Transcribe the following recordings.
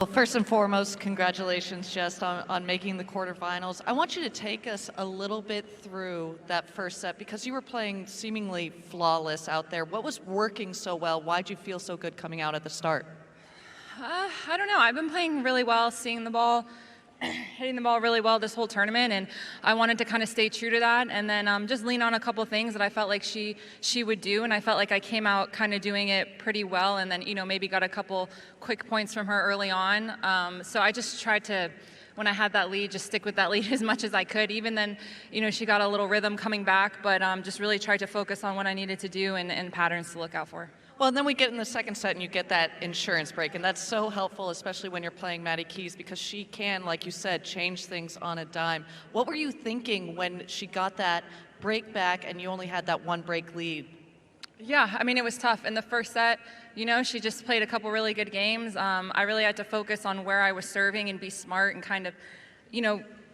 Well, first and foremost, congratulations, Jess, on making the quarterfinals. I want you to take us a little bit through that first set because you were playing seemingly flawless out there. What was working so well? Why'd you feel so good coming out at the start? I don't know. I've been playing really well, seeing the ball, hitting the ball really well this whole tournament, and I wanted to kind of stay true to that and then just lean on a couple things that I felt like she would do, and I felt like I came out kind of doing it pretty well, and then, maybe got a couple quick points from her early on. So I just tried to, when I had that lead, just stick with that lead as much as I could. Even then, she got a little rhythm coming back, but just really tried to focus on what I needed to do and patterns to look out for. Well, and then we get in the second set and you get that insurance break, and that's so helpful, especially when you're playing Maddie Keys, because she can, like you said, change things on a dime. What were you thinking when she got that break back and you only had that one break lead? Yeah, I mean, it was tough. In the first set, she just played a couple really good games. I really had to focus on where I was serving and be smart and kind of,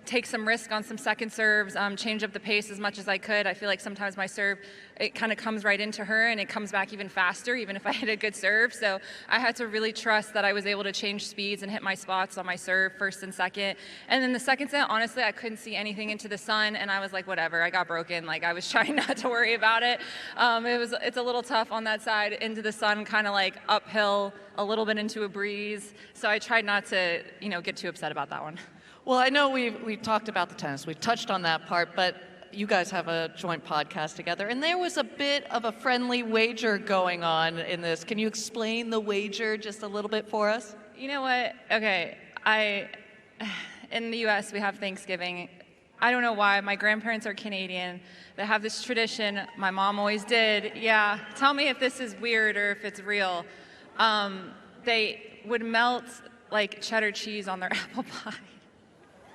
take some risk on some second serves, change up the pace as much as I could. I feel like sometimes my serve, it kind of comes right into her and it comes back even faster, even if I hit a good serve. So I had to really trust that I was able to change speeds and hit my spots on my serve first and second. And then the second set, honestly, I couldn't see anything into the sun, and I was like, whatever, I got broken. Like, I was trying not to worry about it. It's a little tough on that side into the sun, kind of like uphill, a little bit into a breeze. So I tried not to, get too upset about that one. Well, I know we've talked about the tennis. We've touched on that part, but you guys have a joint podcast together, and there was a bit of a friendly wager going on in this. Can you explain the wager just a little bit for us? You know what? Okay, in the U.S., we have Thanksgiving. I don't know why. My grandparents are Canadian. They have this tradition. My mom always did. Yeah, tell me if this is weird or if it's real. They would melt, like, cheddar cheese on their apple pie.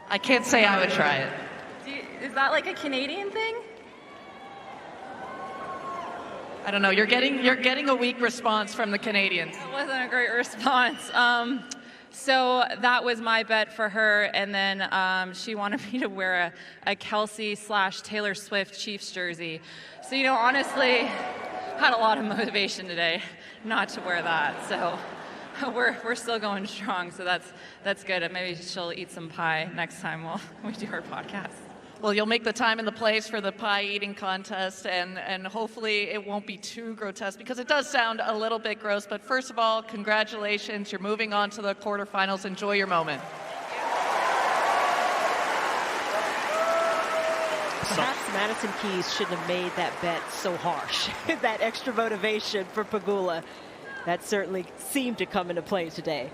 I can't say I would try it. Is that like a Canadian thing? I don't know. You're getting a weak response from the Canadians. That wasn't a great response. So that was my bet for her, and then she wanted me to wear a Kelsey/Taylor Swift Chiefs jersey. So, honestly, had a lot of motivation today not to wear that. So we're still going strong, so that's good. And maybe she'll eat some pie next time we do our podcast. Well, you'll make the time and the place for the pie eating contest, and hopefully it won't be too grotesque, because it does sound a little bit gross. But first of all, congratulations. You're moving on to the quarterfinals. Enjoy your moment. Perhaps Madison Keys shouldn't have made that bet so harsh. That extra motivation for Pegula. That certainly seemed to come into play today.